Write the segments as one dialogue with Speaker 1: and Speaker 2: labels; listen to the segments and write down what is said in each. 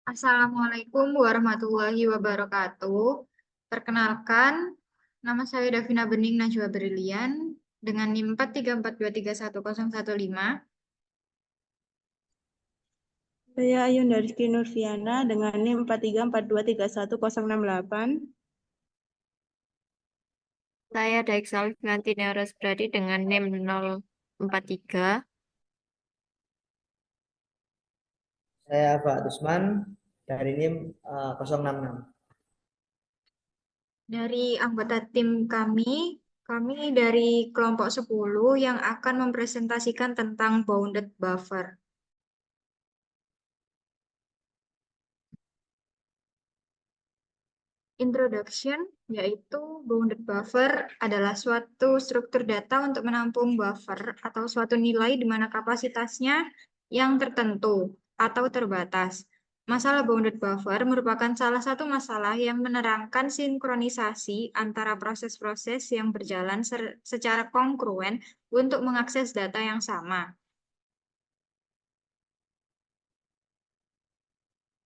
Speaker 1: Assalamualaikum warahmatullahi wabarakatuh. Perkenalkan, nama saya Davina Bening Najwa Brilian dengan NIM 434231015.
Speaker 2: Saya Ayunda Rizky Nurfiana dengan NIM 434231068.
Speaker 3: Saya Daik Salih Nantina Rasbradi dengan NIM 043.
Speaker 4: Saya Pak Usman dari NIM 066.
Speaker 1: Dari anggota tim kami dari kelompok 10 yang akan mempresentasikan tentang bounded buffer. Introduction, yaitu bounded buffer adalah suatu struktur data untuk menampung buffer atau suatu nilai di mana kapasitasnya yang tertentu atau terbatas. Masalah bounded buffer merupakan salah satu masalah yang menerangkan sinkronisasi antara proses-proses yang berjalan secara kongruen untuk mengakses data yang sama.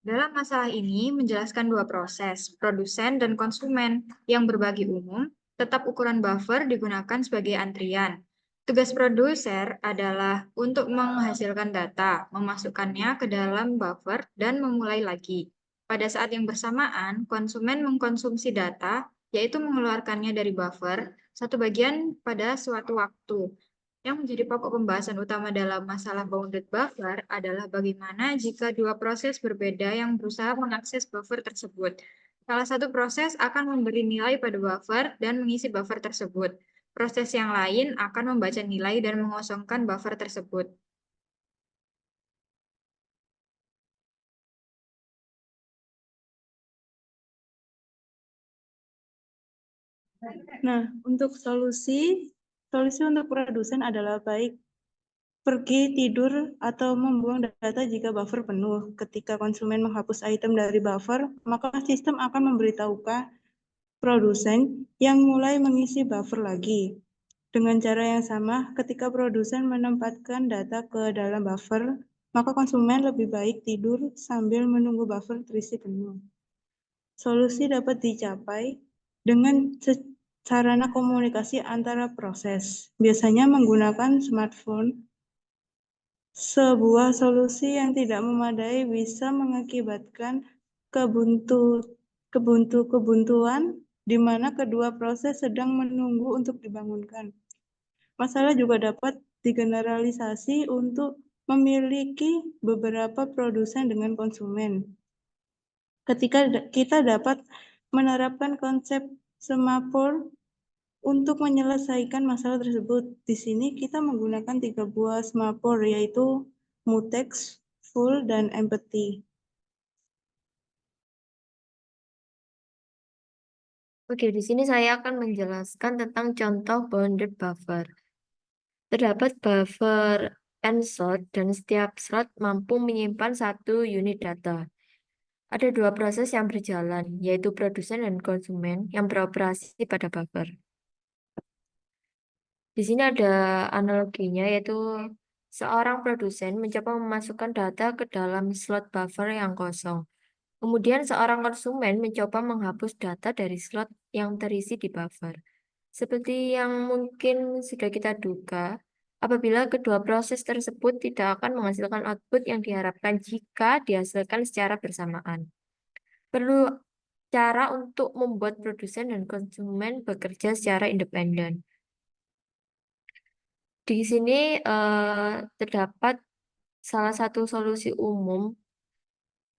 Speaker 1: Dalam masalah ini menjelaskan dua proses, produsen dan konsumen, yang berbagi umum, tetap ukuran buffer digunakan sebagai antrian. Tugas produser adalah untuk menghasilkan data, memasukkannya ke dalam buffer, dan memulai lagi. Pada saat yang bersamaan, konsumen mengkonsumsi data, yaitu mengeluarkannya dari buffer, satu bagian pada suatu waktu. Yang menjadi pokok pembahasan utama dalam masalah bounded buffer adalah bagaimana jika dua proses berbeda yang berusaha mengakses buffer tersebut. Salah satu proses akan memberi nilai pada buffer dan mengisi buffer tersebut. Proses yang lain akan membaca nilai dan mengosongkan buffer tersebut.
Speaker 2: Nah, untuk solusi untuk produsen adalah baik pergi tidur atau membuang data jika buffer penuh. Ketika konsumen menghapus item dari buffer, maka sistem akan memberitahukan produsen yang mulai mengisi buffer lagi. Dengan cara yang sama, ketika produsen menempatkan data ke dalam buffer, maka konsumen lebih baik tidur sambil menunggu buffer terisi penuh. Solusi dapat dicapai dengan sarana komunikasi antara proses, biasanya menggunakan smartphone. Sebuah solusi yang tidak memadai bisa mengakibatkan kebuntuan di mana kedua proses sedang menunggu untuk dibangunkan. Masalah juga dapat digeneralisasi untuk memiliki beberapa produsen dengan konsumen. Ketika kita dapat menerapkan konsep semaphore untuk menyelesaikan masalah tersebut. Di sini kita menggunakan 3 buah semaphore, yaitu mutex, full, dan empathy.
Speaker 3: Oke, di sini saya akan menjelaskan tentang contoh bounded buffer. Terdapat buffer n slot dan setiap slot mampu menyimpan satu unit data. Ada dua proses yang berjalan, yaitu produsen dan konsumen yang beroperasi pada buffer. Di sini ada analoginya, yaitu seorang produsen mencoba memasukkan data ke dalam slot buffer yang kosong. Kemudian seorang konsumen mencoba menghapus data dari slot yang terisi di buffer. Seperti yang mungkin sudah kita duga, apabila kedua proses tersebut tidak akan menghasilkan output yang diharapkan jika dihasilkan secara bersamaan. Perlu cara untuk membuat produsen dan konsumen bekerja secara independen. Di sini terdapat salah satu solusi umum,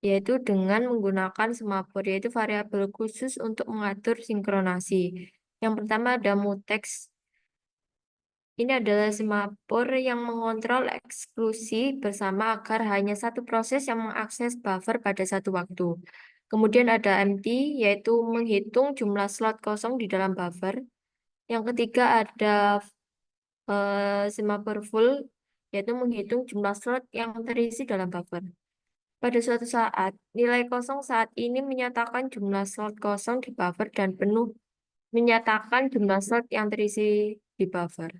Speaker 3: yaitu dengan menggunakan semaphore, yaitu variabel khusus untuk mengatur sinkronasi. Yang pertama ada mutex. Ini adalah semaphore yang mengontrol eksklusi bersama agar hanya satu proses yang mengakses buffer pada satu waktu. Kemudian ada empty, yaitu menghitung jumlah slot kosong di dalam buffer. Yang ketiga ada semaphore full, yaitu menghitung jumlah slot yang terisi dalam buffer. Pada suatu saat, nilai kosong saat ini menyatakan jumlah slot kosong di buffer dan penuh menyatakan jumlah slot yang terisi di buffer.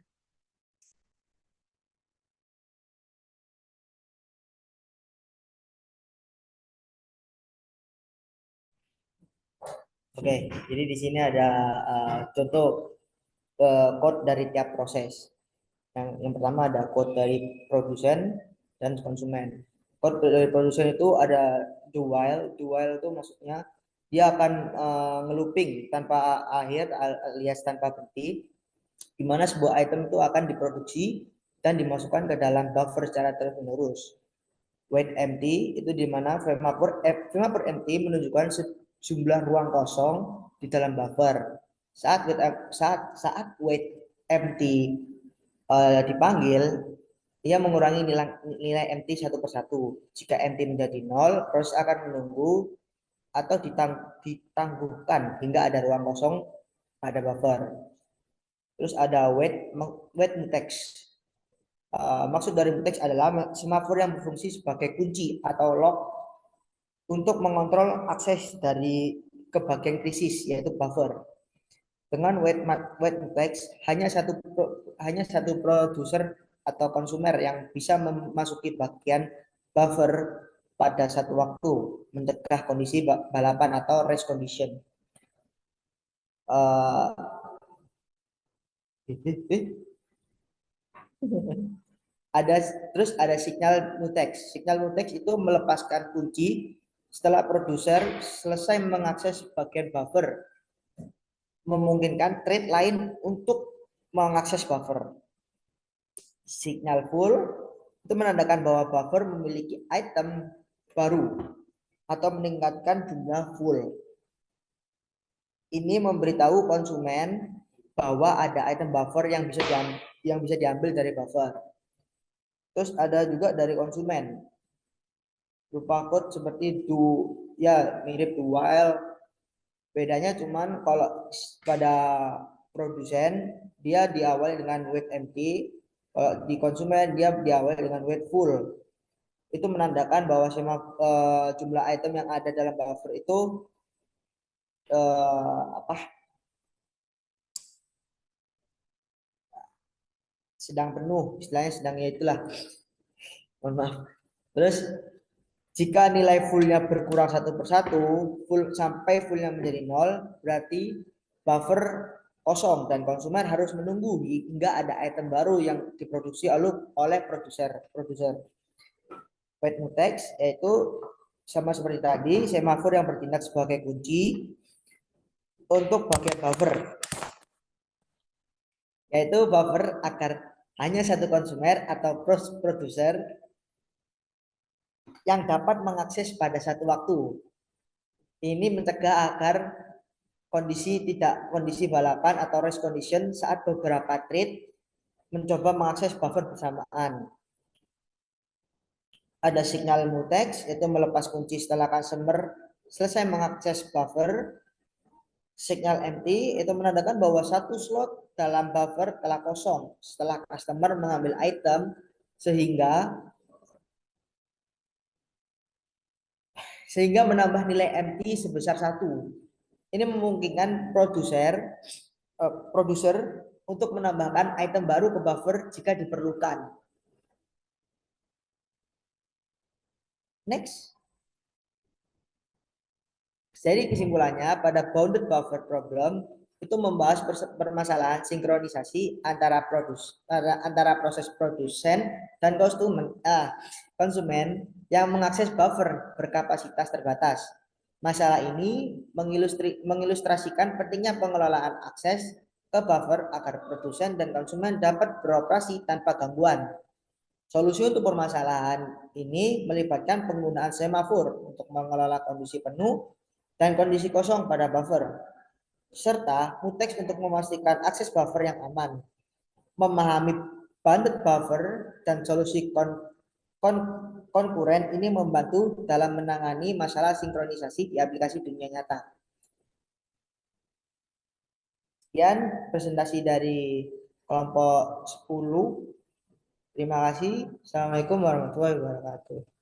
Speaker 4: Oke, jadi di sini ada contoh code dari tiap proses. Yang pertama ada code dari produsen dan konsumen. Code dari produsen itu ada do while. Do while itu maksudnya dia akan ngelooping tanpa akhir alias tanpa berhenti, di mana sebuah item itu akan diproduksi dan dimasukkan ke dalam buffer secara terus-menerus. Wait empty itu di mana frame per empty menunjukkan jumlah ruang kosong di dalam buffer. Saat wait empty dipanggil, ia mengurangi nilai empty satu persatu. Jika empty menjadi 0, proses akan menunggu atau ditangguhkan hingga ada ruang kosong pada buffer. Terus ada wait mutex. Maksud dari mutex adalah semafor yang berfungsi sebagai kunci atau lock untuk mengontrol akses dari ke bagian krisis, yaitu buffer. Dengan wait mutex hanya satu produser atau konsumer yang bisa memasuki bagian buffer pada satu waktu, mencegah kondisi balapan atau race condition. Terus ada signal mutex. Signal mutex itu melepaskan kunci setelah produser selesai mengakses bagian buffer, memungkinkan thread lain untuk mengakses buffer. Signal full itu menandakan bahwa buffer memiliki item baru atau meningkatkan jumlah full. Ini memberitahu konsumen bahwa ada item buffer yang bisa diambil dari buffer. Terus ada juga dari konsumen. Berupa code seperti do, ya mirip do while. Bedanya cuman kalau pada produsen dia diawali dengan wait empty, kalau di konsumen dia diawali dengan wait full. Itu menandakan bahwa jumlah item yang ada dalam buffer itu sedang penuh, istilahnya sedangnya itulah. Mohon maaf. Terus jika nilai fullnya berkurang satu persatu, sampai fullnya menjadi 0, berarti buffer kosong dan konsumen harus menunggu hingga ada item baru yang diproduksi oleh produser. Wait mutex yaitu sama seperti tadi, semafor yang bertindak sebagai kunci untuk bagian buffer, yaitu buffer agar hanya satu konsumer atau produser yang dapat mengakses pada satu waktu. Ini mencegah agar kondisi balapan atau race condition saat beberapa trade mencoba mengakses buffer bersamaan. Ada signal mutex, yaitu melepas kunci setelah customer selesai mengakses buffer. Signal empty itu menandakan bahwa satu slot dalam buffer telah kosong setelah customer mengambil item, sehingga menambah nilai empty sebesar 1. Ini memungkinkan produser untuk menambahkan item baru ke buffer jika diperlukan. Next. Jadi kesimpulannya, pada bounded buffer problem itu membahas permasalahan sinkronisasi antara proses produsen dan konsumen yang mengakses buffer berkapasitas terbatas. Masalah ini mengilustrasikan pentingnya pengelolaan akses ke buffer agar produsen dan konsumen dapat beroperasi tanpa gangguan. Solusi untuk permasalahan ini melibatkan penggunaan semafor untuk mengelola kondisi penuh dan kondisi kosong pada buffer, serta mutex untuk memastikan akses buffer yang aman. Memahami bounded buffer dan solusi konkuren ini membantu dalam menangani masalah sinkronisasi di aplikasi dunia nyata. Sekian presentasi dari kelompok 10. Terima kasih. Assalamualaikum warahmatullahi wabarakatuh.